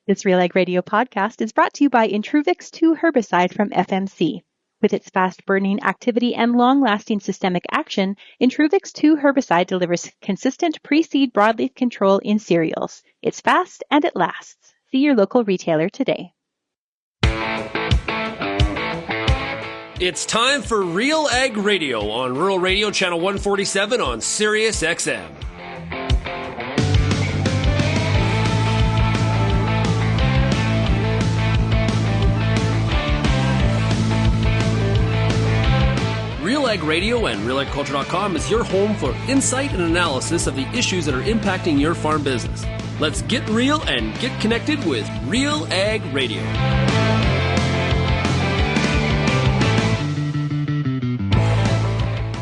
This RealAg Radio podcast is brought to you by Intruvix 2 herbicide from FMC. With its fast-burning activity and long-lasting systemic action, Intruvix 2 herbicide delivers consistent pre-seed broadleaf control in cereals. It's fast and it lasts. See your local retailer today. It's time for RealAg Radio on Rural Radio Channel 147 on Sirius XM. RealAg Radio and RealAgriculture.com is your home for insight and analysis of the issues that are impacting your farm business. Let's get real and get connected with RealAg Radio.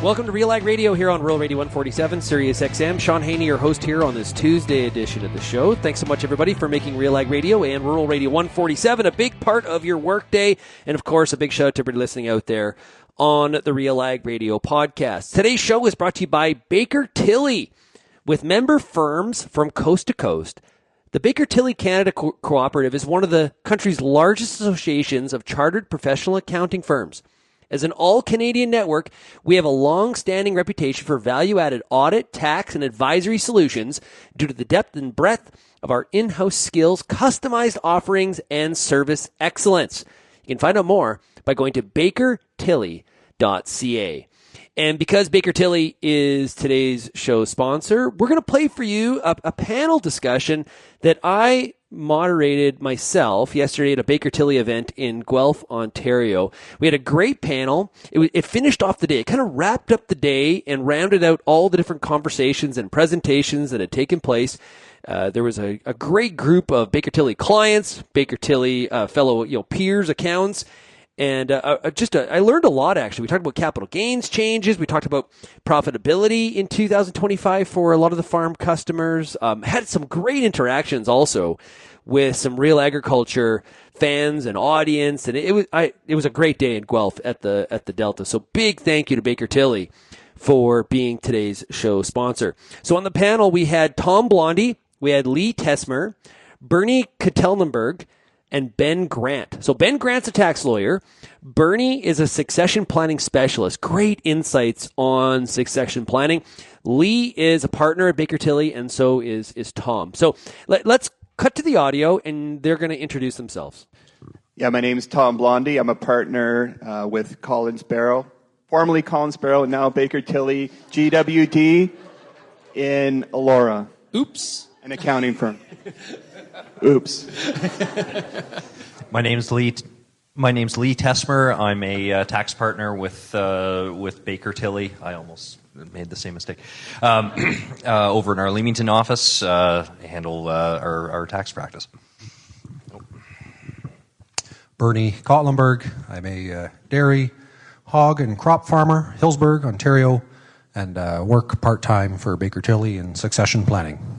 Welcome to RealAg Radio here on Rural Radio 147, Sirius XM. Shaun Haney, your host here on this Tuesday edition of the show. Thanks so much, everybody, for making RealAg Radio and Rural Radio 147 a big part of your workday. And, of course, a big shout out to everybody listening out there on the RealAg Radio podcast. Today's show is brought to you by Baker Tilly. With member firms from coast to coast, the Baker Tilly Canada Cooperative is one of the country's largest associations of chartered professional accounting firms. As an all-Canadian network, we have a long-standing reputation for value-added audit, tax, and advisory solutions due to the depth and breadth of our in-house skills, customized offerings, and service excellence. You can find out more by going to bakertilly.ca. And because Baker Tilly is today's show sponsor, we're going to play for you a panel discussion that I moderated myself yesterday at a Baker Tilly event in Guelph, Ontario. We had a great panel. It finished off the day. It kind of wrapped up the day and rounded out all the different conversations and presentations that had taken place. There was a great group of Baker Tilly clients, Baker Tilly fellow peers, accountants, and I learned a lot, actually. We talked about capital gains changes. We talked about profitability in 2025 for a lot of the farm customers. Had some great interactions also with some Real Agriculture fans and audience. And it was a great day in Guelph at the Delta. So big thank you to Baker Tilly for being today's show sponsor. So on the panel, we had Tom Blondie, we had Lee Teesmer, Bernie Kottelenberg, and Ben Grant. So Ben Grant's a tax lawyer. Bernie is a succession planning specialist. Great insights on succession planning. Lee is a partner at Baker Tilly, and so is Tom. So let's cut to the audio, and they're going to introduce themselves. Yeah, my name is Tom Blondie. I'm a partner with Kottelenberg, formerly Kottelenberg, and now Baker Tilly GWD in Elora. Oops. An accounting firm. Oops. My name's Lee Teesmer. I'm a tax partner with Baker Tilly. I almost made the same mistake. Over in our Leamington office, I handle our tax practice. Bernie Kottelenberg. I'm a dairy, hog, and crop farmer, Hillsburg, Ontario, and work part-time for Baker Tilly in succession planning.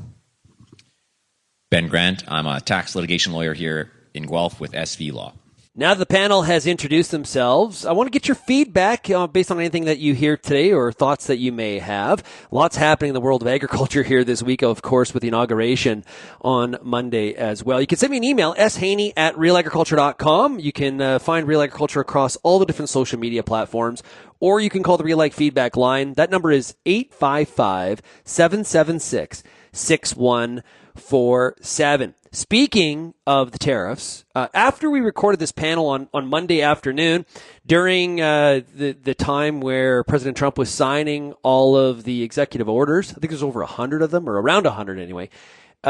Ben Grant. I'm a tax litigation lawyer here in Guelph with SV Law. Now that the panel has introduced themselves, I want to get your feedback based on anything that you hear today or thoughts that you may have. Lots happening in the world of agriculture here this week, of course, with the inauguration on Monday as well. You can send me an email, shaney@realagriculture.com. You can find Real Agriculture across all the different social media platforms, or you can call the RealAg feedback line. That number is 855-776-6147. Speaking of the tariffs, after we recorded this panel on Monday afternoon, during the time where President Trump was signing all of the executive orders, I think there's over 100 of them, or around 100 anyway,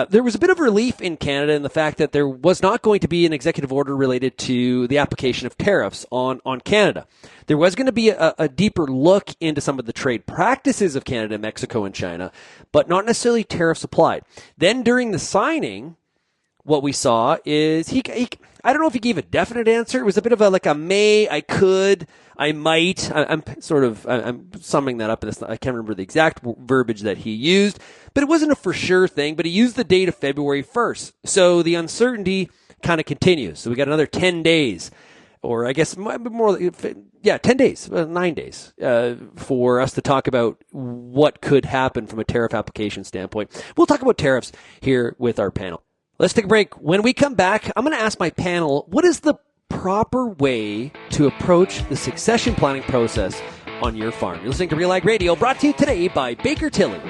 there was a bit of relief in Canada in the fact that there was not going to be an executive order related to the application of tariffs on Canada. There was going to be a deeper look into some of the trade practices of Canada, Mexico, and China, but not necessarily tariffs applied. Then during the signing, what we saw is he I don't know if he gave a definite answer. It was a bit of a may, I could, I might. I'm summing that up, and I can't remember the exact verbiage that he used, but it wasn't a for sure thing. But he used the date of February 1st. So the uncertainty kind of continues. So we got another 10 days, or I guess more, 10 days, 9 days, for us to talk about what could happen from a tariff application standpoint. We'll talk about tariffs here with our panel. Let's take a break. When we come back, I'm going to ask my panel, what is the proper way to approach the succession planning process on your farm? You're listening to RealAg Radio, brought to you today by Baker Tilly.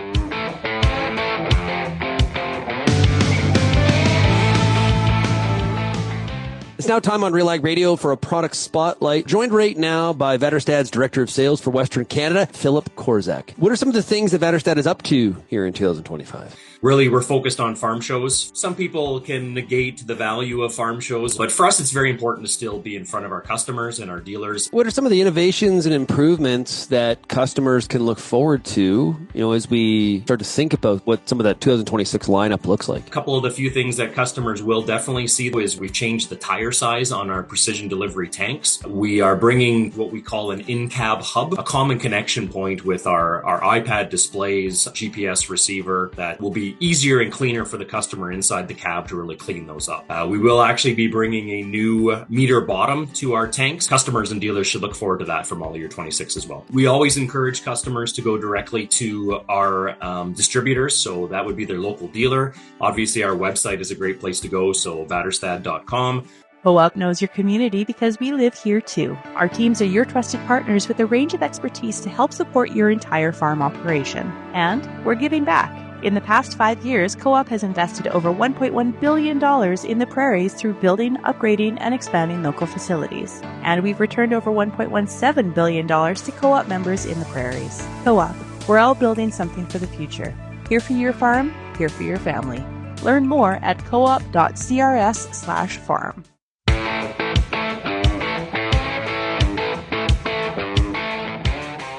It's now time on RealAg Radio for a product spotlight. Joined right now by Vaterstad's Director of Sales for Western Canada, Philip Korzak. What are some of the things that Vaterstad is up to here in 2025? Really, we're focused on farm shows. Some people can negate the value of farm shows, but for us, it's very important to still be in front of our customers and our dealers. What are some of the innovations and improvements that customers can look forward to, as we start to think about what some of that 2026 lineup looks like? A couple of the few things that customers will definitely see is we've changed the tire size on our precision delivery tanks. We are bringing what we call an in-cab hub, a common connection point with our iPad displays, GPS receiver that will be easier and cleaner for the customer inside the cab to really clean those up. We will actually be bringing a new meter bottom to our tanks. Customers and dealers should look forward to that for model year 26 as well. We always encourage customers to go directly to our distributors, so that would be their local dealer. Obviously, our website is a great place to go, so vaterstad.com. Co-op knows your community because we live here too. Our teams are your trusted partners with a range of expertise to help support your entire farm operation. And we're giving back. In the past 5 years, Co-op has invested over $1.1 billion in the prairies through building, upgrading, and expanding local facilities. And we've returned over $1.17 billion to Co-op members in the prairies. Co-op, we're all building something for the future. Here for your farm, here for your family. Learn more at coop.crs/farm.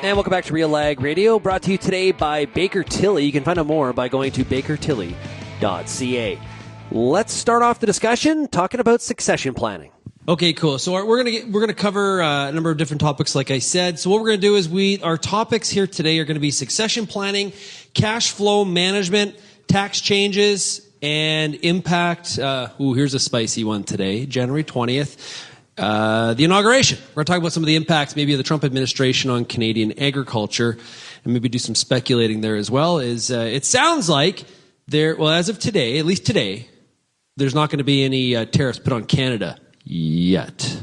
And welcome back to RealAg Radio, brought to you today by Baker Tilly. You can find out more by going to bakertilly.ca. Let's start off the discussion talking about succession planning. Okay, cool. So we're gonna cover a number of different topics, like I said. So what we're gonna do is our topics here today are gonna be succession planning, cash flow management, tax changes, and impact. Here's a spicy one today, January 20th. The inauguration. We're going to talk about some of the impacts maybe of the Trump administration on Canadian agriculture, and maybe do some speculating there as well. It sounds like as of today, at least today, there's not going to be any tariffs put on Canada yet.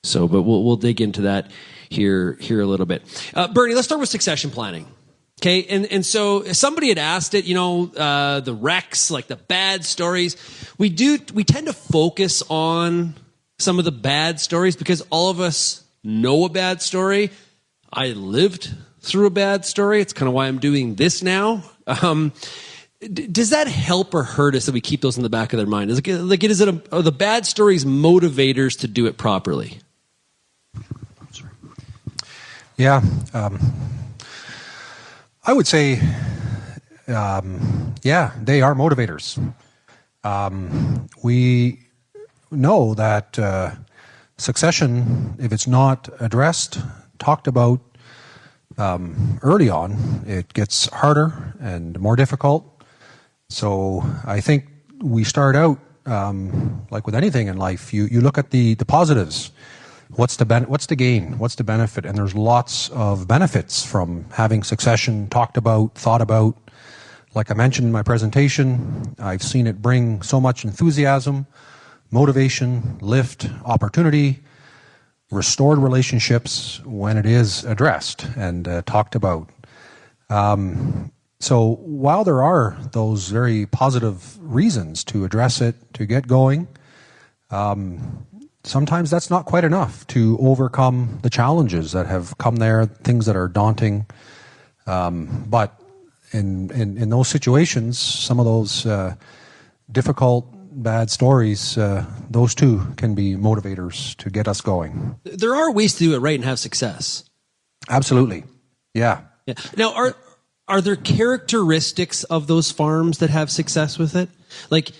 So, but we'll dig into that here a little bit. Bernie, let's start with succession planning. Okay, and so somebody had asked it, the wrecks, like the bad stories. We tend to focus on some of the bad stories because all of us know a bad story. I lived through a bad story. It's kind of why I'm doing this now. Does that help or hurt us that we keep those in the back of their mind? Are the bad stories motivators to do it properly? Yeah, I would say, they are motivators. We know that succession, if it's not addressed, talked about early on, it gets harder and more difficult. So I think we start out like with anything in life. You look at the positives. What's the gain? What's the benefit? And there's lots of benefits from having succession talked about, thought about. Like I mentioned in my presentation, I've seen it bring so much enthusiasm, motivation, lift, opportunity, restored relationships when it is addressed and talked about. So while there are those very positive reasons to address it, to get going, sometimes that's not quite enough to overcome the challenges that have come there, things that are daunting. But in those situations, some of those difficult, bad stories, those too can be motivators to get us going. There are ways to do it right and have success. Absolutely. Yeah. Now, are there characteristics of those farms that have success with it? Like,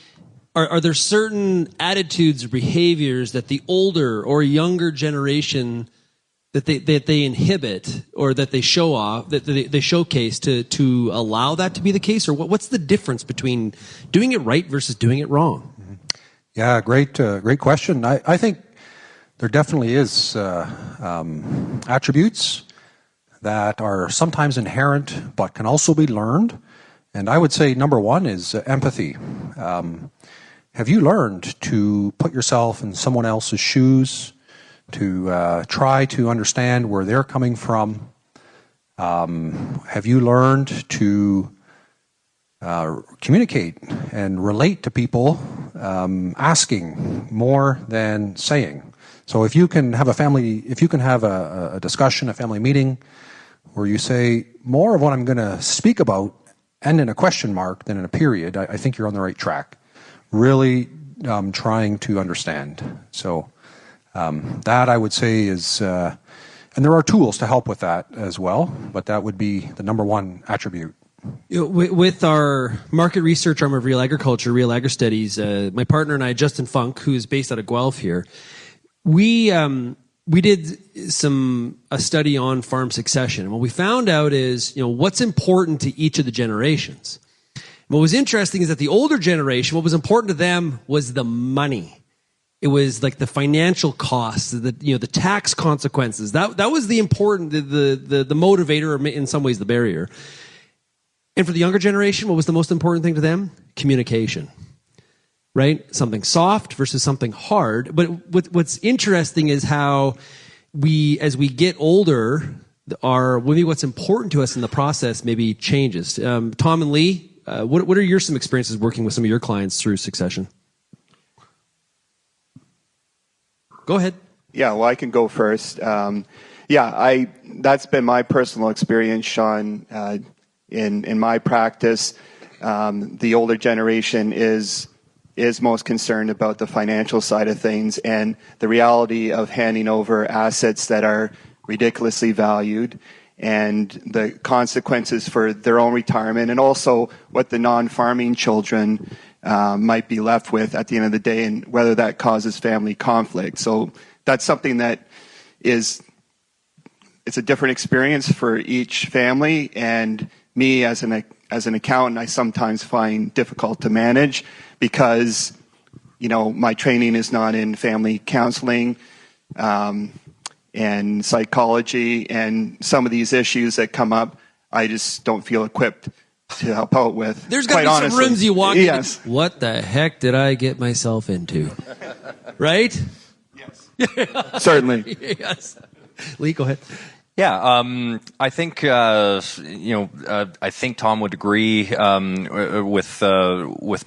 are there certain attitudes or behaviors that the older or younger generation that they inhibit or that they show off, that they showcase to allow that to be the case? Or what's the difference between doing it right versus doing it wrong? Yeah, great question. I think there definitely is attributes that are sometimes inherent but can also be learned. And I would say number one is empathy. Have you learned to put yourself in someone else's shoes, to try to understand where they're coming from? Have you learned to communicate and relate to people, asking more than saying? So if you can have a discussion, a family meeting, where you say more of what I'm going to speak about end in a question mark than in a period, I think you're on the right track. Really trying to understand. So that I would say is, and there are tools to help with that as well, but that would be the number one attribute. With our market research arm of RealAgriculture, Real Agri Studies, my partner and I, Justin Funk, who is based out of Guelph here, we did a study on farm succession. And what we found out is, what's important to each of the generations. What was interesting is that the older generation, what was important to them was the money. It was like the financial costs, the tax consequences. That was the important, the motivator, or in some ways the barrier. And for the younger generation, what was the most important thing to them? Communication. Right? Something soft versus something hard. But what's interesting is how as we get older, maybe what's important to us in the process maybe changes. Tom and Lee, what are some experiences working with some of your clients through succession? Go ahead. Yeah, well, I can go first. That's been my personal experience, Shaun. In my practice, the older generation is most concerned about the financial side of things and the reality of handing over assets that are ridiculously valued and the consequences for their own retirement and also what the non-farming children might be left with at the end of the day and whether that causes family conflict. So that's something that it's a different experience for each family, and me as an accountant, I sometimes find difficult to manage because, my training is not in family counseling and psychology, and some of these issues that come up, I just don't feel equipped to help out with. There's got to be some rooms you walk yes. in. What the heck did I get myself into? Right? Yes. Certainly. Yes. Lee, go ahead. Yeah, I think I think Tom would agree with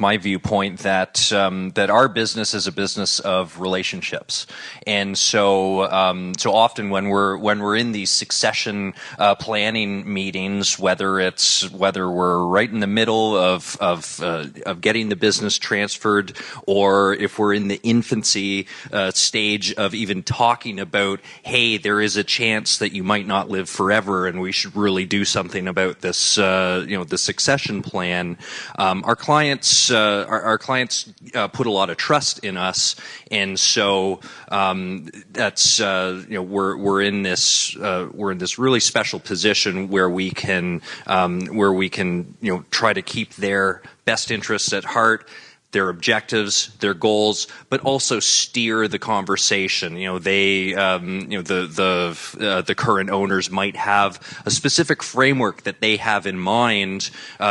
my viewpoint that our business is a business of relationships, and so often when we're in these succession planning meetings, whether we're right in the middle of getting the business transferred, or if we're in the infancy stage of even talking about, hey, there is a chance that you might not live forever, and we should really do something about this. The succession plan. Our clients put a lot of trust in us, and so that's we're in this really special position where we can try to keep their best interests at heart, their objectives, their goals, but also steer the conversation. The current owners might have a specific framework that they have in mind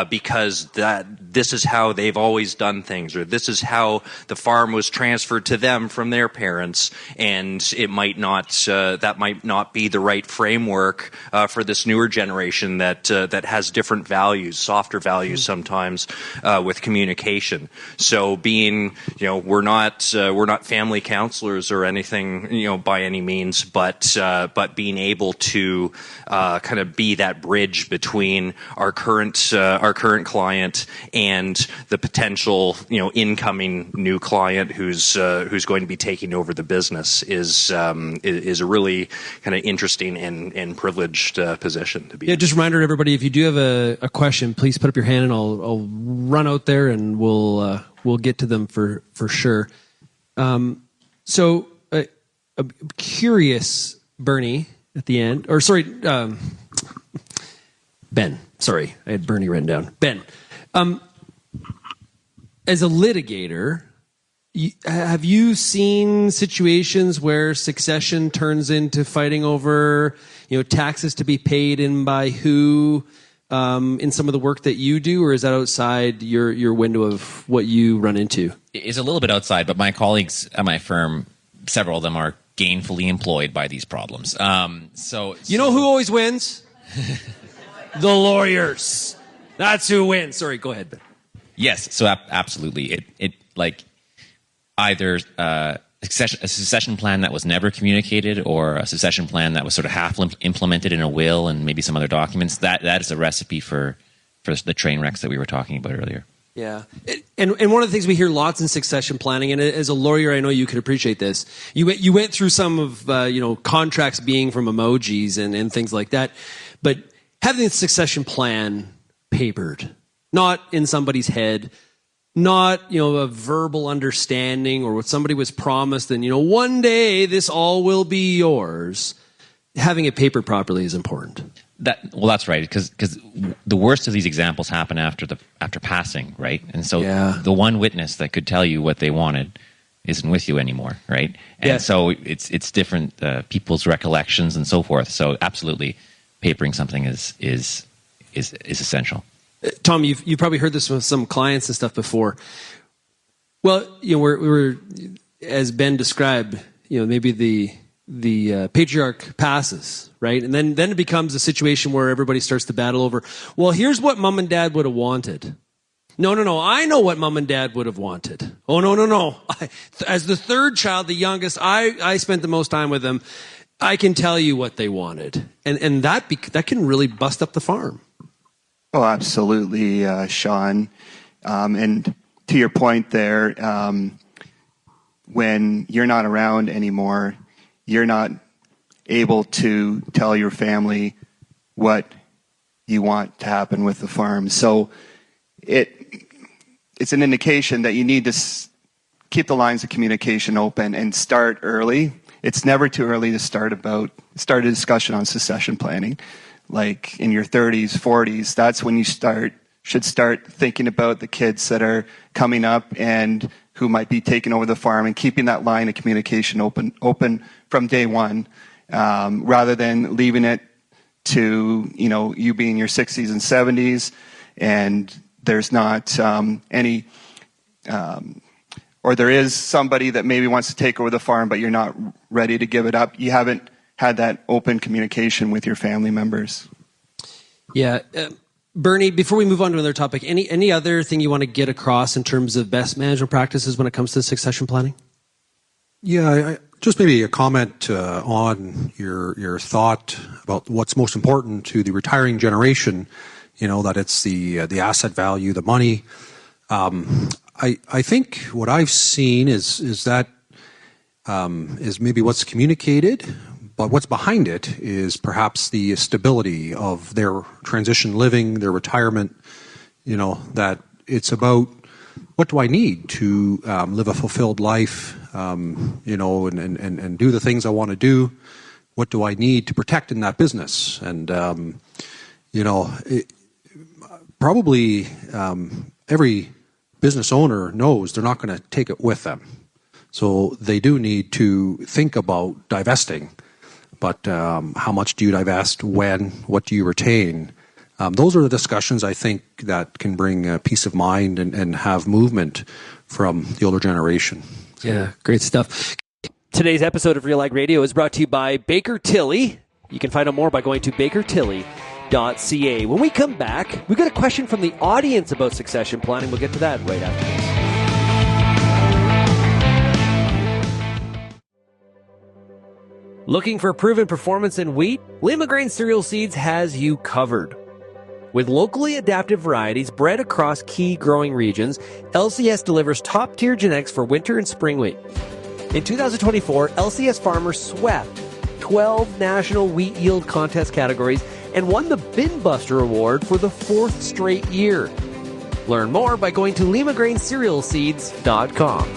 because this is how they've always done things, or this is how the farm was transferred to them from their parents, and it might not that might not be the right framework for this newer generation that has different values, softer values sometimes with communication. So being, we're not family counselors or anything, by any means, but being able to kind of be that bridge between our current client and the potential, incoming new client who's going to be taking over the business is a really kind of interesting and privileged position to be. Yeah, in. just a reminder to everybody, if you do have a question, please put up your hand and I'll run out there and we'll get to them for sure. So I'm curious, Bernie, at the end, or sorry, Ben. Sorry, I had Bernie written down. Ben, as a litigator, have you seen situations where succession turns into fighting over, taxes to be paid in by who, in some of the work that you do, or is that outside your window of what you run into? It's a little bit outside, but my colleagues at my firm, several of them are gainfully employed by these problems. You know who always wins? The lawyers. That's who wins. Sorry, go ahead, Ben. Yes, so absolutely. It like either a succession plan that was never communicated, or a succession plan that was sort of half implemented in a will and maybe some other documents. That is a recipe for the train wrecks that we were talking about earlier. Yeah, and one of the things we hear lots in succession planning, and as a lawyer, I know you could appreciate this. You went through some of contracts being from emojis and things like that, but having a succession plan papered, not in somebody's head, not a verbal understanding or what somebody was promised, and one day this all will be yours. Having it papered properly is important. That's right, because the worst of these examples happen after passing, right? And so the one witness that could tell you what they wanted isn't with you anymore, right? And so it's different people's recollections and so forth. So absolutely, papering something is essential. Tom, you've probably heard this with some clients and stuff before. Well, we're as Ben described, maybe the patriarch passes, right? And then it becomes a situation where everybody starts to battle over, well, here's what mom and dad would have wanted. No, I know what mom and dad would have wanted. Oh, no. As the third child, the youngest, I spent the most time with them. I can tell you what they wanted. And that can really bust up the farm. Oh, absolutely, Shaun. And to your point there, when you're not around anymore, you're not able to tell your family what you want to happen with the farm. So it's an indication that you need to keep the lines of communication open and start early. It's never too early to start a discussion on succession planning. Like in your 30s, 40s, that's when you should start thinking about the kids that are coming up and who might be taking over the farm, and keeping that line of communication open from day one, rather than leaving it to you being in your 60s and 70s and there's not any or there is somebody that maybe wants to take over the farm, but you're not ready to give it up. You haven't had that open communication with your family members. Yeah. Bernie, before we move on to another topic, any other thing you want to get across in terms of best management practices when it comes to succession planning? Yeah, just maybe a comment on your thought about what's most important to the retiring generation, that it's the asset value, the money. I think what I've seen is that is maybe what's communicated, but what's behind it is perhaps the stability of their transition living, their retirement, that it's about what do I need to live a fulfilled life, and do the things I want to do. What do I need to protect in that business? And, probably every business owner knows they're not going to take it with them. So they do need to think about divesting. But how much do you divest? When? What do you retain? Those are the discussions, I think, that can bring peace of mind and have movement from the older generation. Yeah, great stuff. Today's episode of RealAg Radio is brought to you by Baker Tilly. You can find out more by going to bakertilly.ca. When we come back, we've got a question from the audience about succession planning. We'll get to that right after this. Looking for proven performance in wheat? Lima Grain Cereal Seeds has you covered. With locally adapted varieties bred across key growing regions, LCS delivers top-tier genetics for winter and spring wheat. In 2024, LCS farmers swept 12 national wheat yield contest categories and won the Bin Buster Award for the 4th straight year. Learn more by going to limagraincerealseeds.com.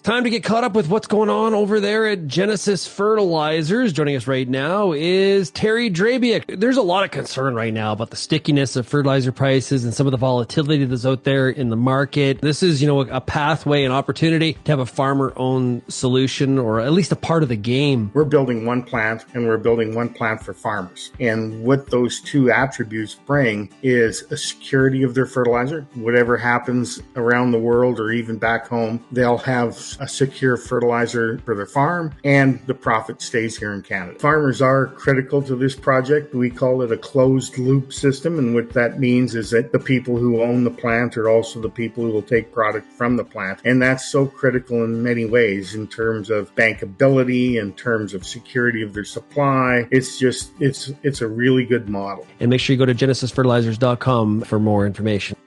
Time to get caught up with what's going on over there at Genesis Fertilizers. Joining us right now is Terry Drabiak. There's a lot of concern right now about the stickiness of fertilizer prices and some of the volatility that's out there in the market. This is, a pathway, an opportunity to have a farmer-owned solution, or at least a part of the game. We're building one plant, and we're building one plant for farmers. And what those two attributes bring is a security of their fertilizer. Whatever happens around the world or even back home, they'll have a secure fertilizer for their farm, and the profit stays here in Canada. Farmers are critical to this project. We call it a closed loop system, and what that means is that the people who own the plant are also the people who will take product from the plant, and that's so critical in many ways in terms of bankability, in terms of security of their supply. It's a really good model. And make sure you go to genesisfertilizers.com for more information.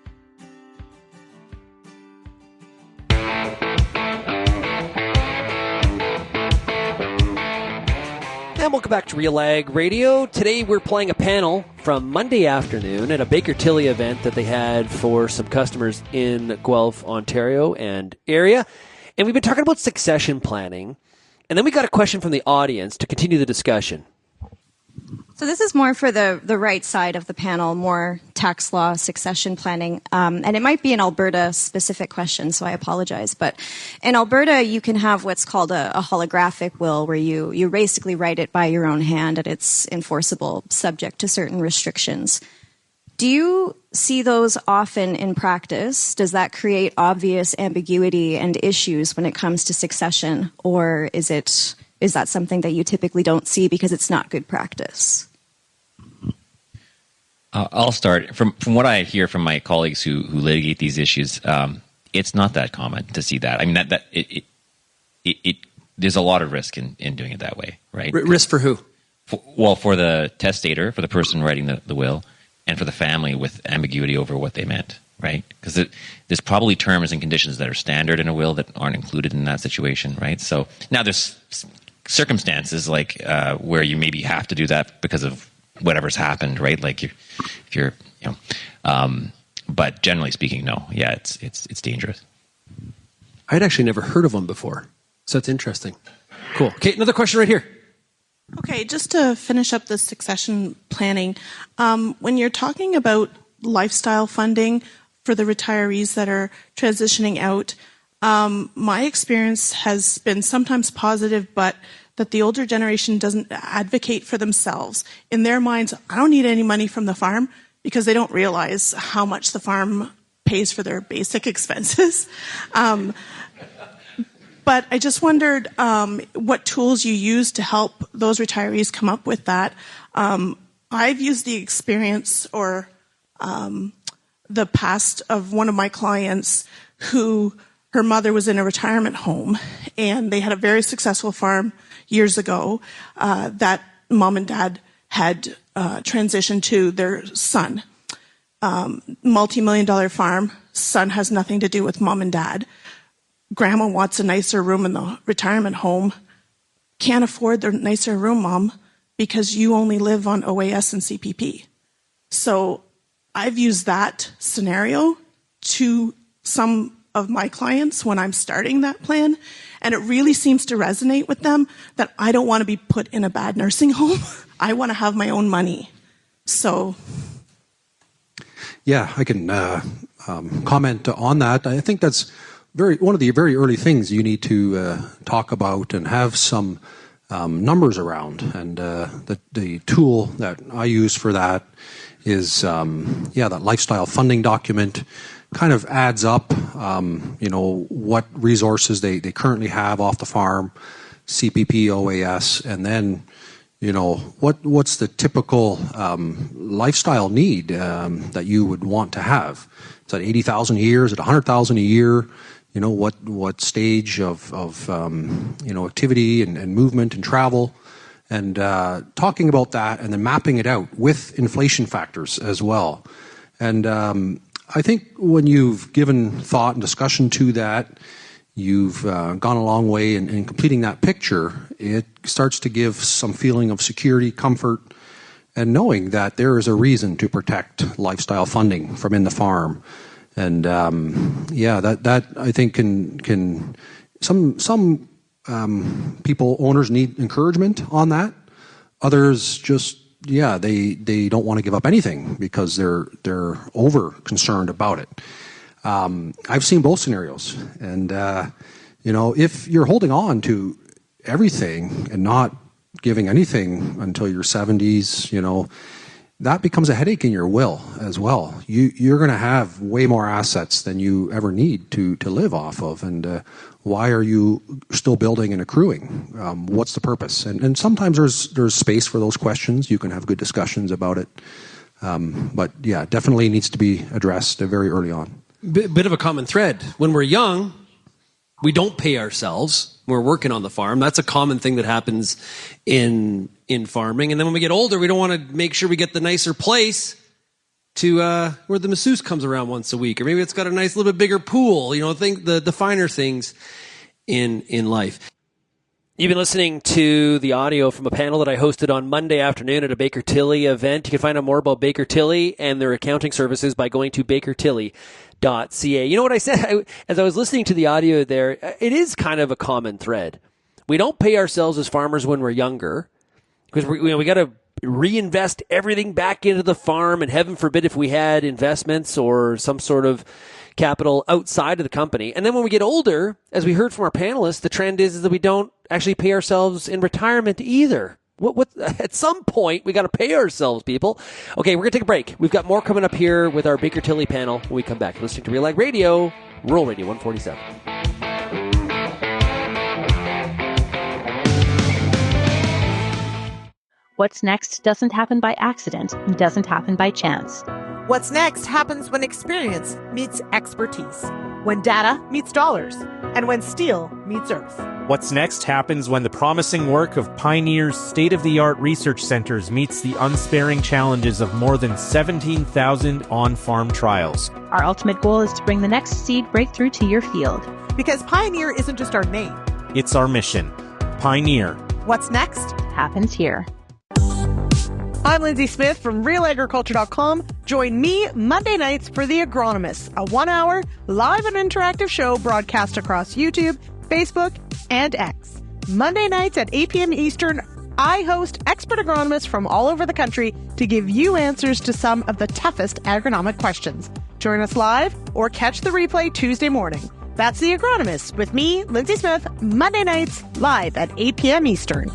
And welcome back to RealAg Radio. Today we're playing a panel from Monday afternoon at a Baker Tilly event that they had for some customers in Guelph, Ontario and area. And we've been talking about succession planning. And then we got a question from the audience to continue the discussion. So this is more for the right side of the panel, more tax law, succession planning. And it might be an Alberta-specific question, so I apologize. But in Alberta, you can have what's called a holographic will, where you basically write it by your own hand, and it's enforceable, subject to certain restrictions. Do you see those often in practice? Does that create obvious ambiguity and issues when it comes to succession? Or is that something that you typically don't see because it's not good practice? I'll start. From what I hear from my colleagues who litigate these issues, it's not that common to see that. I mean, there's a lot of risk in doing it that way, right? Risk for who? For the testator, for the person writing the will, and for the family with ambiguity over what they meant, right? Because there's probably terms and conditions that are standard in a will that aren't included in that situation, right? So now there's circumstances like where you maybe have to do that because of whatever's happened, right? Like if you're, but generally speaking, no. Yeah, it's dangerous. I'd actually never heard of them before, so that's interesting. Cool. Okay, another question right here. Okay, just to finish up the succession planning, when you're talking about lifestyle funding for the retirees that are transitioning out, my experience has been sometimes positive, but that the older generation doesn't advocate for themselves. In their minds, I don't need any money from the farm, because they don't realize how much the farm pays for their basic expenses. But I just wondered what tools you use to help those retirees come up with that. I've used the experience or the past of one of my clients who her mother was in a retirement home, and they had a very successful farm years ago that mom and dad had transitioned to their son. Multi-million-dollar farm. Son has nothing to do with mom and dad. Grandma wants a nicer room in the retirement home. Can't afford the nicer room, Mom, because you only live on OAS and CPP. So I've used that scenario to some of my clients when I'm starting that plan, and it really seems to resonate with them that I don't want to be put in a bad nursing home. I want to have my own money. So... Yeah, I can comment on that. I think that's one of the very early things you need to talk about and have some numbers around. And the tool that I use for that is, that lifestyle funding document. Kind of adds up, what resources they currently have off the farm, CPP, OAS, and then, what's the typical lifestyle need that you would want to have? Is that $80,000 a year? Is it $100,000 a year? What stage of activity and movement and travel, and talking about that, and then mapping it out with inflation factors as well. And I think when you've given thought and discussion to that, you've gone a long way in completing that picture. It starts to give some feeling of security, comfort, and knowing that there is a reason to protect lifestyle funding from in the farm. And that I think can some people, owners need encouragement on that. Others just, they don't want to give up anything because they're over concerned about it. I've seen both scenarios, and if you're holding on to everything and not giving anything until your 70s, that becomes a headache in your will as well. You're going to have way more assets than you ever need to live off of, and why are you still building and accruing? What's the purpose? And sometimes there's space for those questions. You can have good discussions about it, but definitely needs to be addressed very early on. Bit of a common thread. When we're young, we don't pay ourselves. We're working on the farm. That's a common thing that happens in farming. And then when we get older, we don't want to make sure we get the nicer place to where the masseuse comes around once a week, or maybe it's got a nice little bit bigger pool. The finer things in life. You've been listening to the audio from a panel that I hosted on Monday afternoon at a Baker Tilly event. You can find out more about Baker Tilly and their accounting services by going to bakertilly.ca. You know what I said as I was listening to the audio there? It is kind of a common thread. We don't pay ourselves as farmers when we're younger because we got to reinvest everything back into the farm, and heaven forbid if we had investments or some sort of capital outside of the company. And then when we get older, as we heard from our panelists, the trend is that we don't actually pay ourselves in retirement either. What at some point we got to pay ourselves, people. Okay, we're gonna take a break. We've got more coming up here with our Baker Tilly panel when we come back. You're listening to RealAg Radio, Rural Radio 147. What's next doesn't happen by accident, doesn't happen by chance. What's next happens when experience meets expertise, when data meets dollars, and when steel meets earth. What's next happens when the promising work of Pioneer's state-of-the-art research centers meets the unsparing challenges of more than 17,000 on-farm trials. Our ultimate goal is to bring the next seed breakthrough to your field. Because Pioneer isn't just our name. It's our mission. Pioneer. What's next happens here. I'm Lindsay Smith from RealAgriculture.com. Join me Monday nights for The Agronomist, a 1-hour live and interactive show broadcast across YouTube, Facebook, and X. Monday nights at 8 p.m. Eastern, I host expert agronomists from all over the country to give you answers to some of the toughest agronomic questions. Join us live or catch the replay Tuesday morning. That's The Agronomist with me, Lindsay Smith, Monday nights live at 8 p.m. Eastern.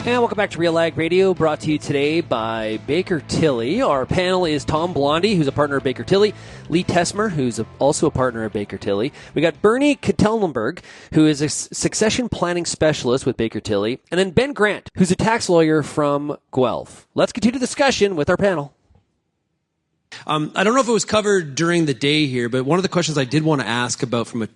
And welcome back to RealAg Radio, brought to you today by Baker Tilly. Our panel is Tom Blondie, who's a partner at Baker Tilly, Lee Teesmer, who's also a partner at Baker Tilly. We got Bernie Kottelenberg, who is a succession planning specialist with Baker Tilly, and then Ben Grant, who's a tax lawyer from Guelph. Let's continue the discussion with our panel. I don't know if it was covered during the day here, but one of the questions I did want to ask about from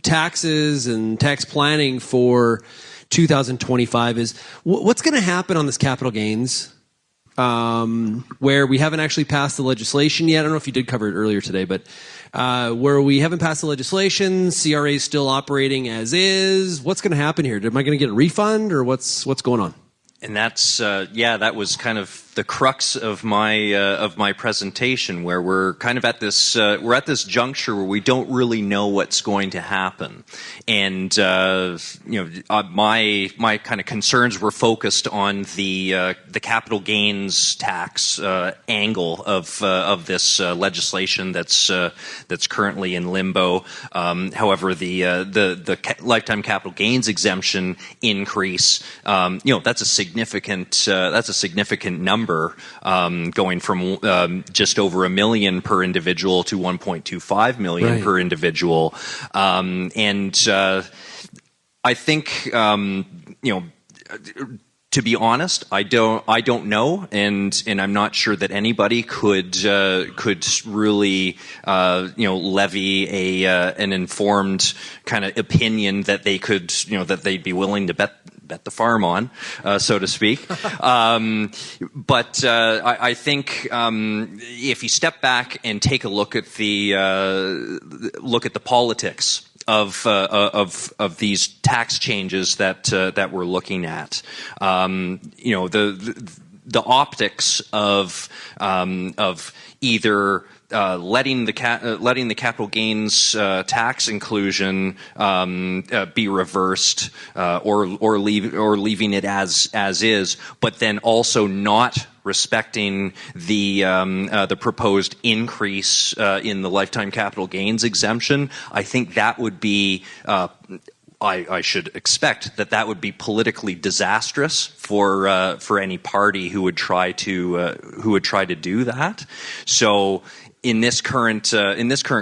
taxes and tax planning for 2025 is what's going to happen on this capital gains where we haven't actually passed the legislation yet. I don't know if you did cover it earlier today, but where we haven't passed the legislation, CRA is still operating as is. What's going to happen here? Am I going to get a refund, or what's going on? And that's that was kind of the crux of my presentation, where we're kind of at this juncture where we don't really know what's going to happen, and my kind of concerns were focused on the capital gains tax angle of this legislation that's currently in limbo. However, the lifetime capital gains exemption increase, that's a significant number, going from just over $1 million per individual to $1.25 million per individual, and I think to be honest, I don't know, and I'm not sure that anybody could really levy an informed kind of opinion that they could that they'd be willing to bet the farm on, so to speak. But I think if you step back and take a look at the politics of these tax changes that we're looking at, the optics of either letting the capital gains tax inclusion be reversed, or leaving it as is, but then also not respecting the proposed increase in the lifetime capital gains exemption. I think that would be. I should expect that would be politically disastrous for any party who would try to do that. So in this current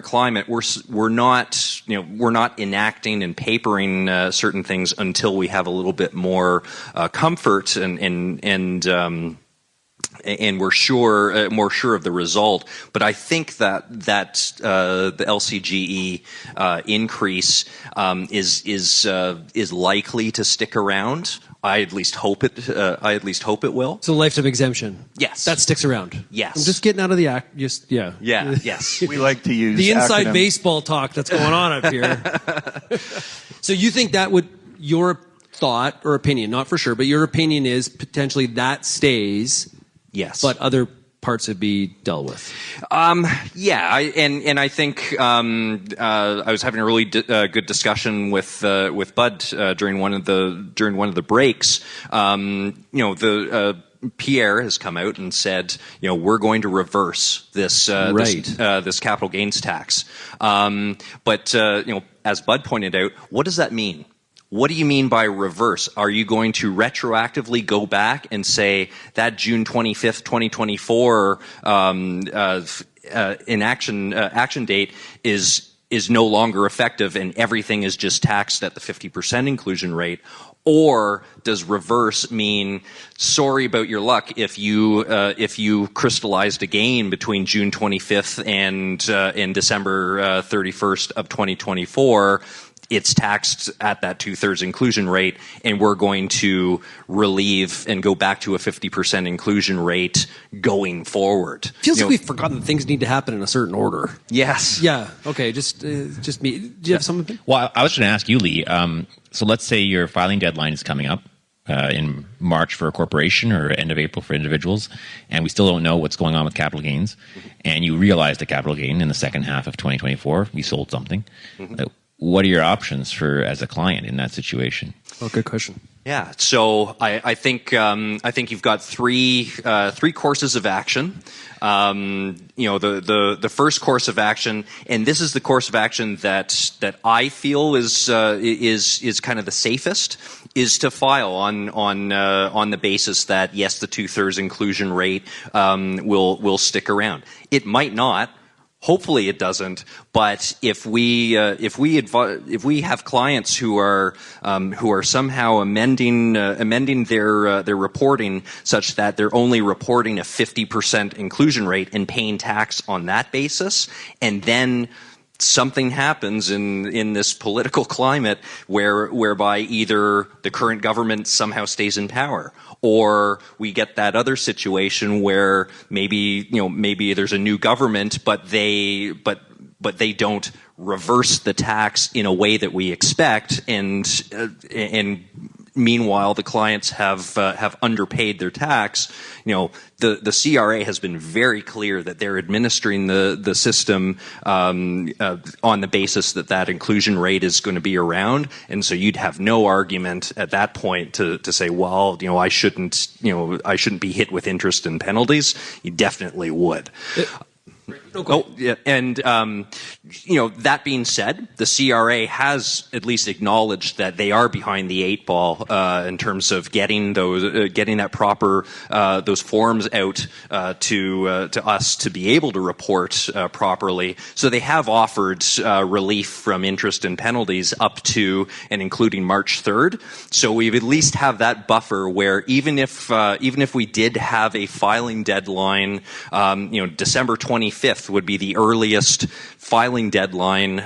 climate, we're not enacting and papering certain things until we have a little bit more comfort and we're more sure of the result. But I think that the LCGE increase is likely to stick around. I at least hope it will. So lifetime exemption. Yes, that sticks around. Yes, I'm just getting out of the act. Yes. We like to use the inside acronyms. Baseball talk that's going on up here. So you think that would, your thought or opinion, not for sure, but your opinion is potentially that stays. Yes, but other parts would be dealt with. I think I was having a really good discussion with Bud during one of the breaks. Pierre has come out and said, we're going to reverse this capital gains tax. But as Bud pointed out, what does that mean? What do you mean by reverse? Are you going to retroactively go back and say that June 25th, 2024 action date is no longer effective and everything is just taxed at the 50% inclusion rate? Or does reverse mean sorry about your luck if you crystallized a gain between June 25th and December 31st of 2024? It's taxed at that 2/3 inclusion rate, and we're going to relieve and go back to a 50% inclusion rate going forward. Feels like we've forgotten that things need to happen in a certain order. Yes. Yeah. Okay. Just me. Do you have something? Well, I was going to ask you, Lee. So let's say your filing deadline is coming up in March for a corporation or end of April for individuals, and we still don't know what's going on with capital gains, and you realize the capital gain in the second half of 2024. You sold something. What are your options as a client in that situation? Oh, good question. Yeah, so I think you've got three courses of action. The first course of action, and this is the course of action that I feel is kind of the safest, is to file on the basis that yes, the 2/3 inclusion rate will stick around. It might not. Hopefully it doesn't. But if we have clients who are somehow amending their reporting such that they're only reporting a 50% inclusion rate and paying tax on that basis, and then something happens in this political climate whereby either the current government somehow stays in power, or we get that other situation where maybe there's a new government, but they don't reverse the tax in a way that we expect, and meanwhile the clients have underpaid their tax. The CRA has been very clear that they're administering the system on the basis that inclusion rate is going to be around, and so you'd have no argument at that point to say, well, I shouldn't be hit with interest and penalties. You definitely would. And that being said, the CRA has at least acknowledged that they are behind the eight ball in terms of getting that proper those forms out to us to be able to report properly. So they have offered relief from interest and penalties up to and including March 3rd. So we at least have that buffer where even if we did have a filing deadline, December 25th would be the earliest filing deadline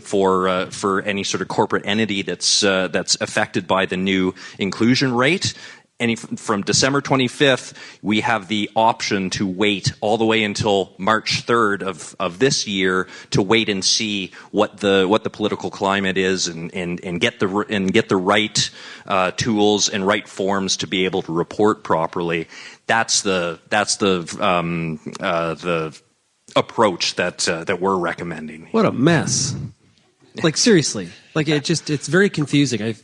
for any sort of corporate entity that's affected by the new inclusion rate. from December 25th, we have the option to wait all the way until March 3rd of this year to wait and see what the political climate is and get the right tools and right forms to be able to report properly. That's the approach that we're recommending. What a mess! Like seriously, like it's very confusing.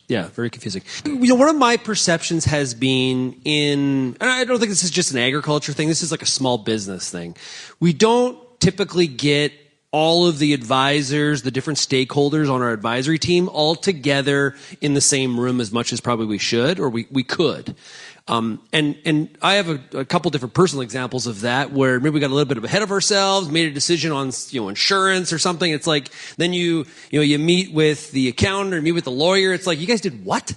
Very confusing. One of my perceptions has been and I don't think this is just an agriculture thing. This is like a small business thing. We don't typically get all of the advisors, the different stakeholders on our advisory team all together in the same room as much as probably we should, or we could. And I have a couple different personal examples of that where maybe we got a little bit ahead of ourselves, made a decision on, insurance or something. It's like, then you meet with the accountant or meet with the lawyer. It's like, you guys did what?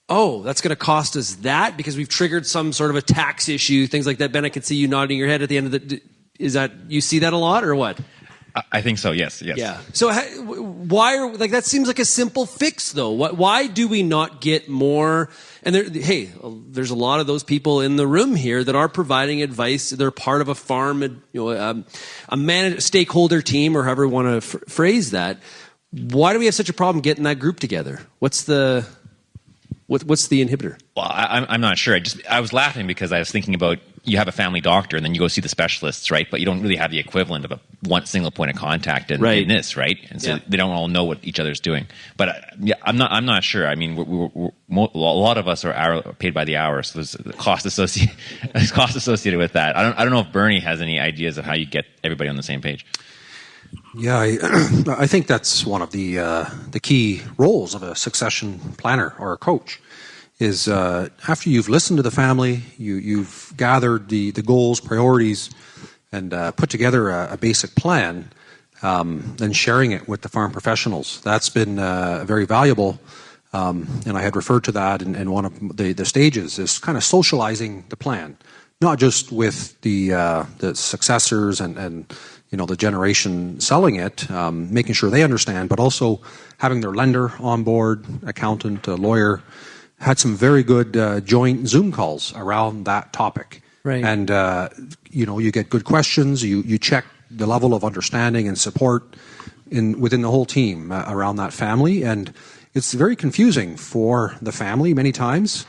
Oh, that's going to cost us that because we've triggered some sort of a tax issue, things like that. Ben, I could see you nodding your head at the end of is that, you see that a lot or what? I think so. Yes. Yeah. So why that seems like a simple fix though. Why do we not get more? And there's a lot of those people in the room here that are providing advice. They're part of a farm, a stakeholder team, or however you want to phrase that. Why do we have such a problem getting that group together? What's the inhibitor? Well, I'm not sure. I was laughing because I was thinking about, you have a family doctor and then you go see the specialists, right? But you don't really have the equivalent of one single point of contact in this, right? And so they don't all know what each other's doing. But I'm not sure. I mean, a lot of us are paid by the hour, so there's a cost associated with that. I don't know if Bernie has any ideas of how you get everybody on the same page. Yeah, I think that's one of the key roles of a succession planner or a coach. Is after you've listened to the family, you've gathered the goals, priorities, and put together a basic plan, then sharing it with the farm professionals. That's been very valuable, and I had referred to that in one of the stages, is kind of socializing the plan, not just with the successors and the generation selling it, making sure they understand, but also having their lender on board, accountant, lawyer. Had some very good joint Zoom calls around that topic. Right. And, you get good questions. You check the level of understanding and support within the whole team around that family. And it's very confusing for the family many times.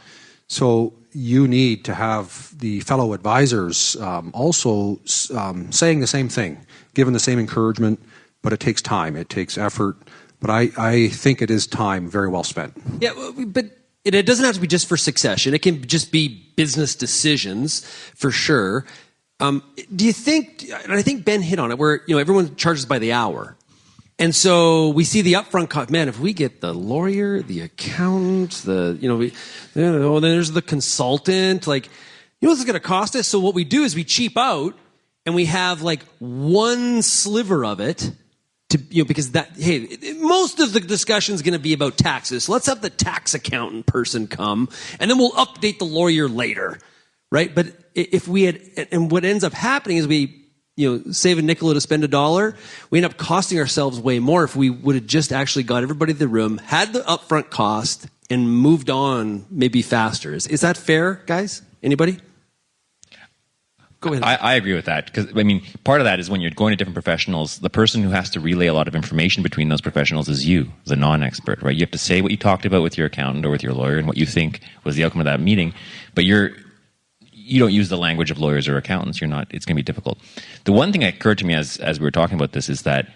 So you need to have the fellow advisors also saying the same thing, giving the same encouragement, but it takes time. It takes effort. But I think it is time very well spent. Yeah, but it doesn't have to be just for succession. It can just be business decisions, for sure. Do you think, and I think Ben hit on it, where everyone charges by the hour. And so we see the upfront cost. Man, if we get the lawyer, the accountant, then there's the consultant, what's it going to cost us? So what we do is we cheap out and we have one sliver of it because most of the discussion is going to be about taxes. So let's have the tax accountant person come, and then we'll update the lawyer later, right? But if we had, and what ends up happening is we, save a nickel to spend $1, we end up costing ourselves way more if we would have just actually got everybody in the room, had the upfront cost, and moved on maybe faster. Is that fair, guys? Anybody? Go ahead. I agree with that because, part of that is when you're going to different professionals, the person who has to relay a lot of information between those professionals is you, the non-expert, right? You have to say what you talked about with your accountant or with your lawyer and what you think was the outcome of that meeting, but you don't use the language of lawyers or accountants. It's going to be difficult. The one thing that occurred to me as we were talking about this is that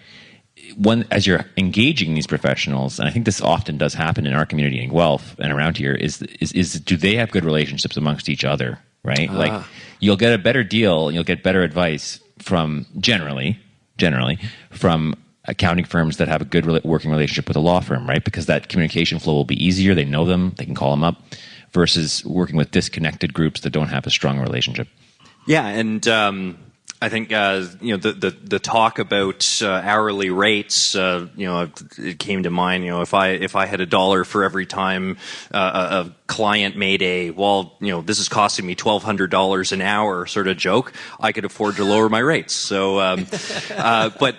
as you're engaging these professionals, and I think this often does happen in our community in Guelph and around here, is do they have good relationships amongst each other, right? You'll get a better deal and you'll get better advice from generally from accounting firms that have a good working relationship with a law firm, right? Because that communication flow will be easier. They know them. They can call them up versus working with disconnected groups that don't have a strong relationship. Yeah, and I think the talk about hourly rates, it came to mind. If I had $1 for every time a client made a, well, this is costing me $1,200 an hour sort of joke, I could afford to lower my rates. So, but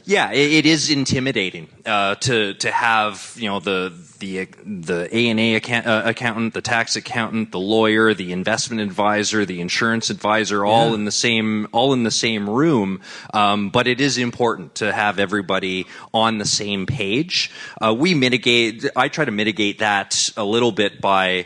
yeah, it is intimidating to have the A&A accountant, the tax accountant, the lawyer, the investment advisor, the insurance advisor, all in the same room. But it is important to have everybody on the same page. I try to mitigate that a little bit by,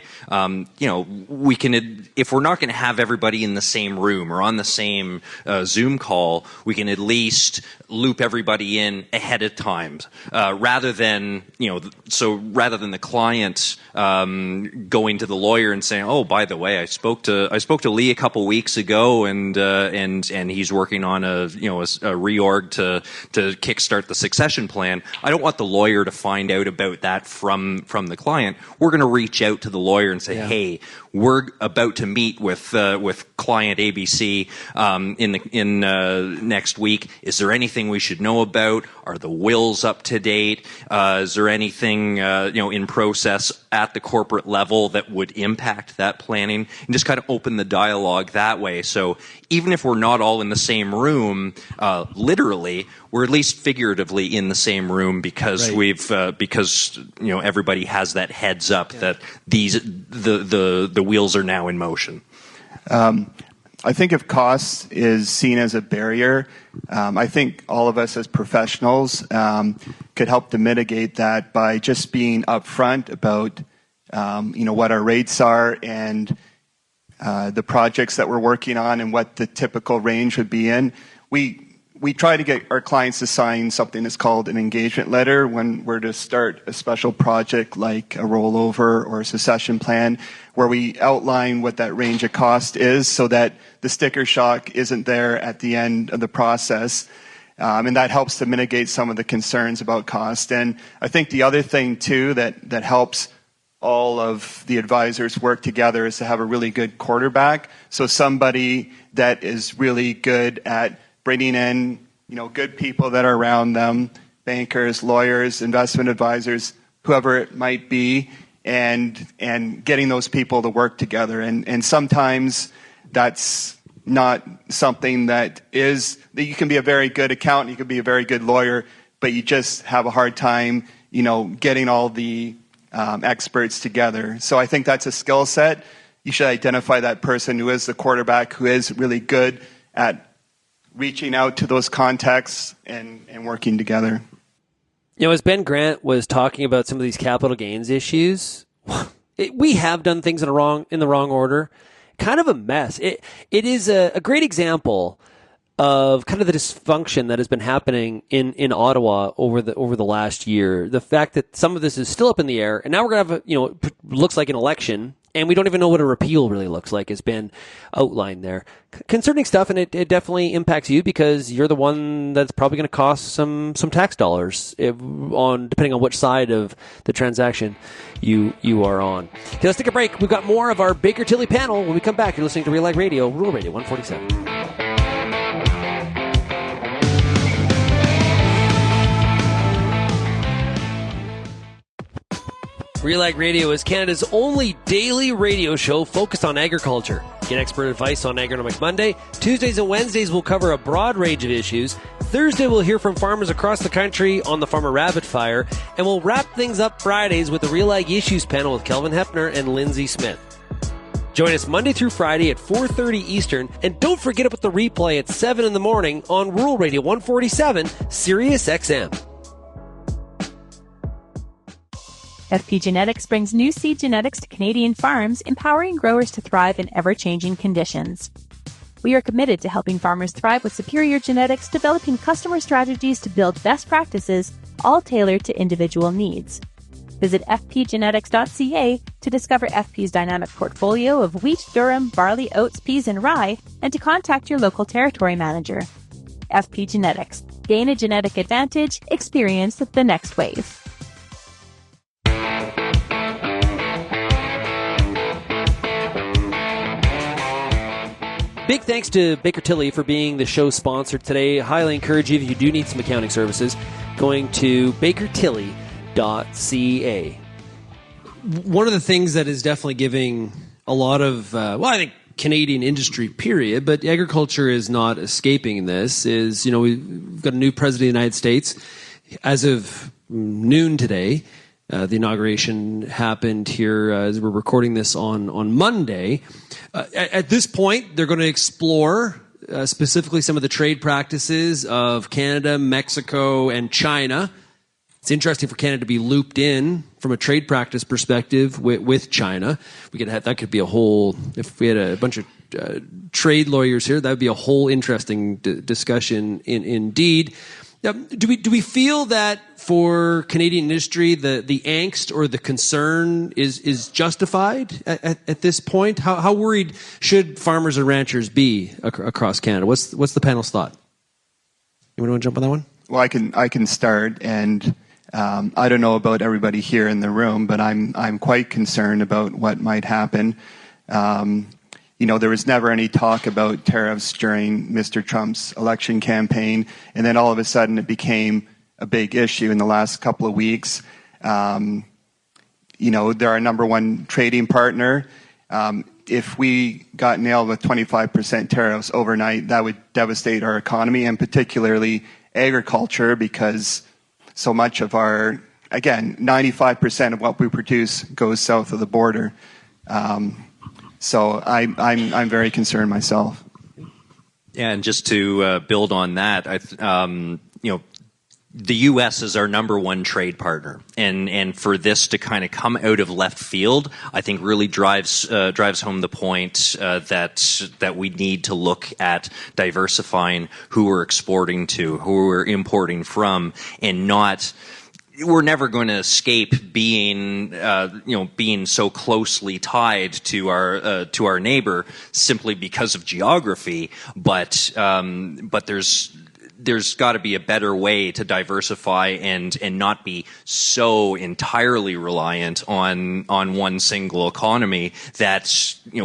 we can, if we're not going to have everybody in the same room or on the same Zoom call, we can at least loop everybody in ahead of time, rather than the client going to the lawyer and saying, "Oh, by the way, I spoke to Lee a couple weeks ago, and he's working on a reorg to kickstart the succession plan." I don't want the lawyer to find out about that from the client. We're going to reach out to the lawyer and say, "Hey, we're about to meet with client ABC in next week. Is there anything we should know about? Are the wills up to date? Is there anything in process at the corporate level that would impact that planning?" And just kind of open the dialogue that way. So even if we're not all in the same room, literally, we're at least figuratively in the same room because because everybody has that heads up that the wheels are now in motion. I think if cost is seen as a barrier, I think all of us as professionals could help to mitigate that by just being upfront about what our rates are and the projects that we're working on and what the typical range would be in. We try to get our clients to sign something that's called an engagement letter when we're to start a special project like a rollover or a succession plan, where we outline what that range of cost is so that the sticker shock isn't there at the end of the process. And that helps to mitigate some of the concerns about cost. And I think the other thing, too, that helps all of the advisors work together is to have a really good quarterback. So somebody that is really good at bringing in, good people that are around them, bankers, lawyers, investment advisors, whoever it might be, and getting those people to work together. And sometimes that's not something that you can be a very good accountant, you can be a very good lawyer, but you just have a hard time, getting all the experts together. So I think that's a skill set. You should identify that person who is the quarterback, who is really good at reaching out to those contacts and working together. As Ben Grant was talking about some of these capital gains issues, we have done things in the wrong order. Kind of a mess. It is a great example of kind of the dysfunction that has been happening in Ottawa over the last year. The fact that some of this is still up in the air, and now we're going to have looks like an election, and we don't even know what a repeal really looks like, has been outlined there. Concerning stuff, and it definitely impacts you because you're the one that's probably going to cost some tax dollars depending on which side of the transaction you are on. Okay, let's take a break. We've got more of our Baker Tilly panel. When we come back, you're listening to RealAg Radio, Rural Radio 147. RealAg Radio is Canada's only daily radio show focused on agriculture. Get expert advice on Agronomic Monday. Tuesdays and Wednesdays will cover a broad range of issues. Thursday we'll hear from farmers across the country on the Farmer Rapid Fire. And we'll wrap things up Fridays with the RealAg Issues panel with Kelvin Hefner and Lindsay Smith. Join us Monday through Friday at 4:30 Eastern. And don't forget about the replay at 7 in the morning on Rural Radio 147, Sirius XM. FP Genetics brings new seed genetics to Canadian farms, empowering growers to thrive in ever-changing conditions. We are committed to helping farmers thrive with superior genetics, developing customer strategies to build best practices, all tailored to individual needs. Visit fpgenetics.ca to discover FP's dynamic portfolio of wheat, durum, barley, oats, peas, and rye, and to contact your local territory manager. FP Genetics. Gain a genetic advantage, experience the next wave. Big thanks to Baker Tilly for being the show sponsor today. I highly encourage you, if you do need some accounting services, going to bakertilly.ca. one of the things that is definitely giving a lot of, I think Canadian industry, period, but agriculture is not escaping this, is, we've got a new president of the United States. As of noon today, the inauguration happened here as we're recording this on Monday. At this point, they're going to explore specifically some of the trade practices of Canada, Mexico, and China. It's interesting for Canada to be looped in from a trade practice perspective with China. That could be a whole, if we had a bunch of trade lawyers here, that would be a whole interesting discussion indeed. Now, do we feel that for Canadian industry, the angst or the concern is justified at this point? How worried should farmers and ranchers be across Canada? What's the panel's thought? Anyone want to jump on that one? Well, I can start, and I don't know about everybody here in the room, but I'm quite concerned about what might happen. There was never any talk about tariffs during Mr. Trump's election campaign, and then all of a sudden it became a big issue in the last couple of weeks. They're our number one trading partner. If we got nailed with 25% tariffs overnight, that would devastate our economy, and particularly agriculture, because so much of our, again, 95% of what we produce goes south of the border. So I'm very concerned myself. Yeah, and just to build on that, the U.S. is our number one trade partner, and for this to kind of come out of left field, I think really drives home the point that we need to look at diversifying who we're exporting to, who we're importing from, and not. We're never going to escape being so closely tied to our neighbor simply because of geography. But there's got to be a better way to diversify and not be so entirely reliant on one single economy that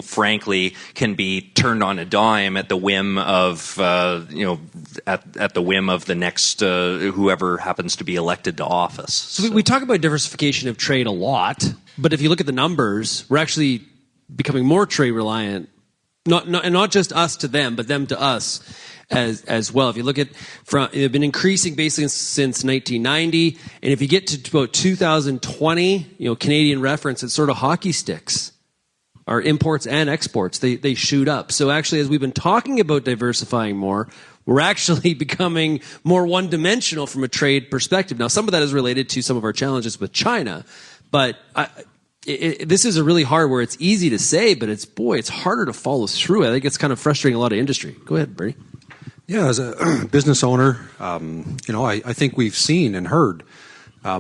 frankly can be turned on a dime at the whim of at the whim of the next whoever happens to be elected to office. So we talk about diversification of trade a lot, but if you look at the numbers, we're actually becoming more trade reliant, not just us to them, but them to us as well. If you look at they've been increasing basically since 1990, and if you get to about 2020, Canadian reference, it's sort of hockey sticks. Our imports and exports, they shoot up. So actually, as we've been talking about diversifying more, we're actually becoming more one-dimensional from a trade perspective. Now, some of that is related to some of our challenges with China, but this is a really hard where it's easy to say, but it's harder to follow through. I think it's kind of frustrating a lot of industry. Go ahead, Bernie. Yeah, as a business owner, I think we've seen and heard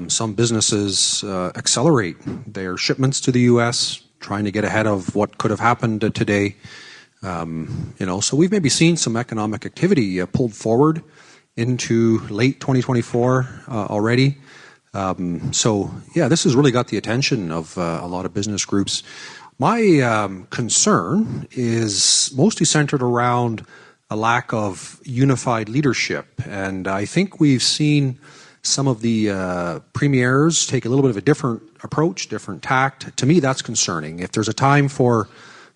some businesses accelerate their shipments to the U.S., trying to get ahead of what could have happened today. So we've maybe seen some economic activity pulled forward into late 2024 already. This has really got the attention of a lot of business groups. My concern is mostly centered around a lack of unified leadership. And I think we've seen some of the premiers take a little bit of a different approach, different tact. To me, that's concerning. If there's a time for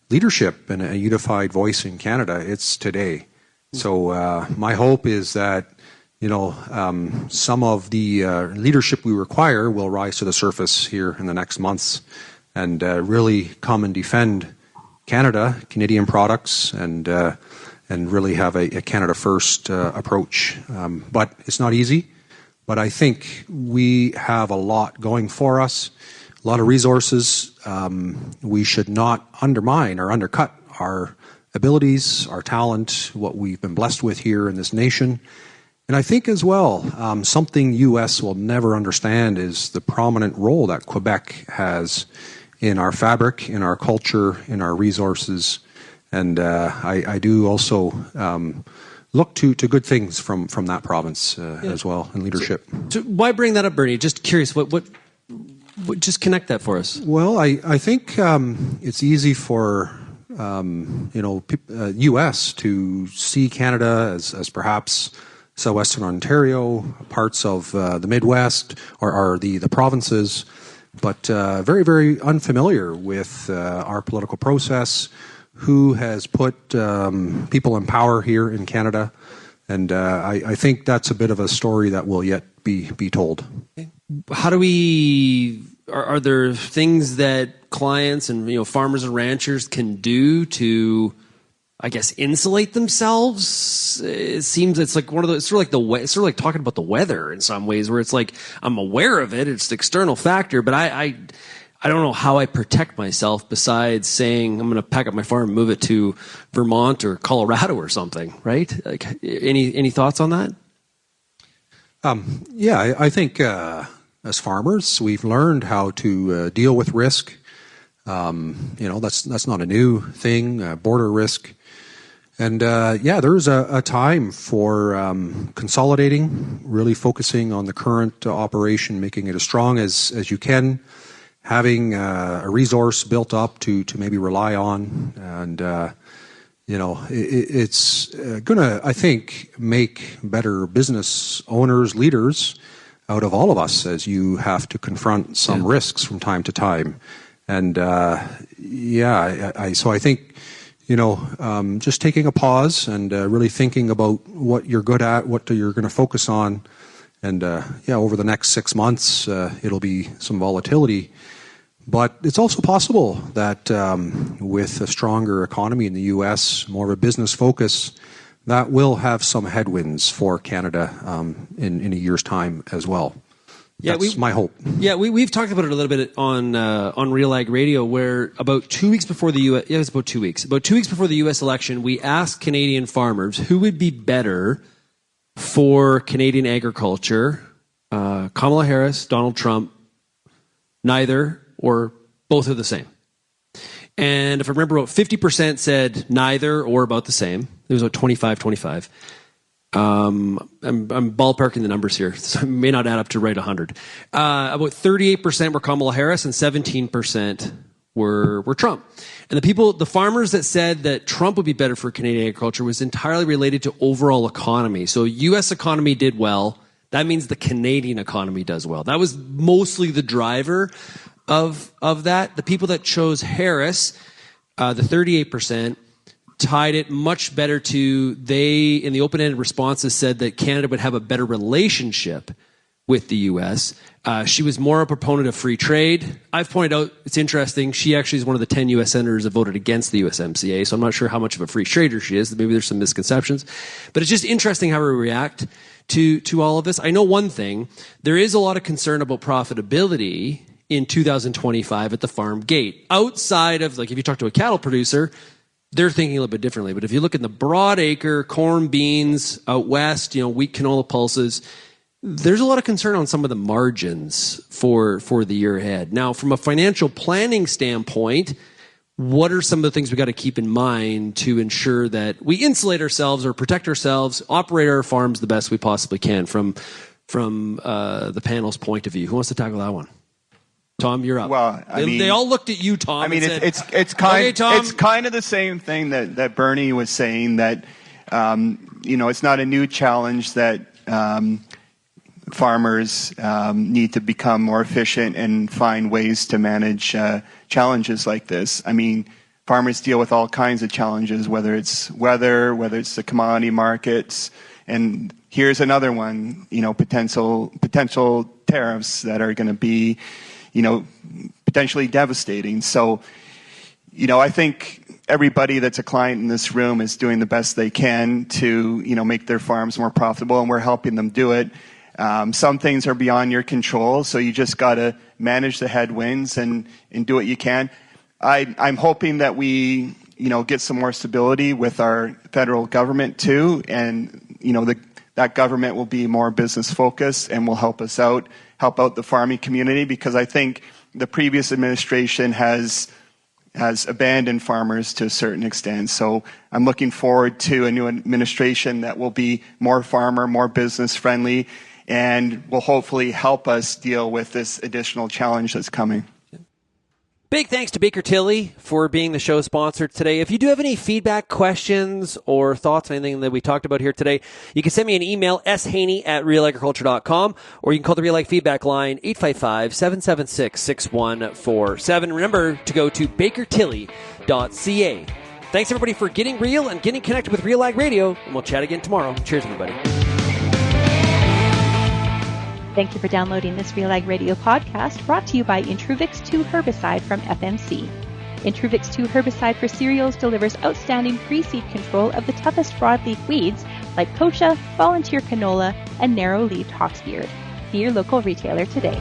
leadership and a unified voice in Canada, it's today. So my hope is that some of the leadership we require will rise to the surface here in the next months and really come and defend Canada, Canadian products, and really have a Canada First approach. But it's not easy. But I think we have a lot going for us, a lot of resources. We should not undermine or undercut our abilities, our talent, what we've been blessed with here in this nation. And I think as well, something U.S. will never understand is the prominent role that Quebec has in our fabric, in our culture, in our resources. And I do also look to good things from that province as well in leadership. So why bring that up, Bernie? Just curious, what just connect that for us. Well, I think it's easy for U.S. to see Canada as perhaps southwestern Ontario, parts of the Midwest, or the provinces, but very, very unfamiliar with our political process, who has put people in power here in Canada. And I think that's a bit of a story that will yet be told. How do we... Are there things that clients and farmers and ranchers can do to, I guess, insulate themselves? It seems it's like one of those. It's sort of like talking about the weather in some ways, where it's like I'm aware of it. It's the external factor, but I don't know how I protect myself besides saying I'm going to pack up my farm and move it to Vermont or Colorado or something. Right? Like, any thoughts on that? Yeah, I think. As farmers, we've learned how to deal with risk. That's not a new thing, border risk. And there's a time for consolidating, really focusing on the current operation, making it as strong as you can, having a resource built up to maybe rely on. And, it's going to, I think, make better business owners, leaders, out of all of us, as you have to confront some risks from time to time. And so I think, just taking a pause and really thinking about what you're good at, what you're going to focus on. And over the next 6 months, it'll be some volatility. But it's also possible that with a stronger economy in the U.S., more of a business focus, that will have some headwinds for Canada in a year's time as well. Yeah, that's my hope. Yeah, we've talked about it a little bit on RealAg Radio, where about 2 weeks before the U.S. Yeah, it was about 2 weeks. About 2 weeks before the U.S. election, we asked Canadian farmers who would be better for Canadian agriculture: Kamala Harris, Donald Trump, neither, or both are the same. And if I remember, about 50% said neither or about the same. It was about 25-25. I'm ballparking the numbers here, so I may not add up to right 100. About 38% were Kamala Harris and 17% were Trump. And the farmers that said that Trump would be better for Canadian agriculture was entirely related to overall economy. So U.S. economy did well. That means the Canadian economy does well. That was mostly the driver of that. The people that chose Harris, the 38%, tied it much better to, they, in the open-ended responses, said that Canada would have a better relationship with the U.S. She was more a proponent of free trade. I've pointed out, it's interesting, she actually is one of the 10 U.S. senators that voted against the USMCA, so I'm not sure how much of a free trader she is. Maybe there's some misconceptions. But it's just interesting how we react to all of this. I know one thing. There is a lot of concern about profitability in 2025 at the farm gate. Outside of, like, if you talk to a cattle producer, they're thinking a little bit differently. But if you look at the broad acre, corn, beans, out west, wheat, canola, pulses, there's a lot of concern on some of the margins for the year ahead. Now, from a financial planning standpoint, what are some of the things we got to keep in mind to ensure that we insulate ourselves or protect ourselves, operate our farms the best we possibly can from the panel's point of view? Who wants to tackle that one? Tom, you're up. Well, they all looked at you, Tom. I mean, and it's okay, Tom. It's kind of the same thing that Bernie was saying, that it's not a new challenge that farmers need to become more efficient and find ways to manage challenges like this. I mean, farmers deal with all kinds of challenges, whether it's weather, whether it's the commodity markets, and here's another one. Potential tariffs that are going to be potentially devastating. So, I think everybody that's a client in this room is doing the best they can to, make their farms more profitable, and we're helping them do it. Some things are beyond your control, so you just got to manage the headwinds and do what you can. I'm hoping that we, get some more stability with our federal government too, and, that government will be more business focused and will help us out, help out the farming community, because I think the previous administration has abandoned farmers to a certain extent. So I'm looking forward to a new administration that will be more farmer, more business friendly, and will hopefully help us deal with this additional challenge that's coming. Big thanks to Baker Tilly for being the show sponsor today. If you do have any feedback, questions, or thoughts on anything that we talked about here today, you can send me an email, shaney@realagriculture.com, or you can call the Real Ag Feedback line, 855-776-6147. Remember to go to bakertilly.ca. Thanks, everybody, for getting real and getting connected with Real Ag Radio, and we'll chat again tomorrow. Cheers, everybody. Thank you for downloading this Real Ag Radio podcast, brought to you by Intruvix 2 herbicide from FMC. Intruvix 2 herbicide for cereals delivers outstanding pre-seed control of the toughest broadleaf weeds like kochia, volunteer canola, and narrow-leaved hawksbeard. See your local retailer today.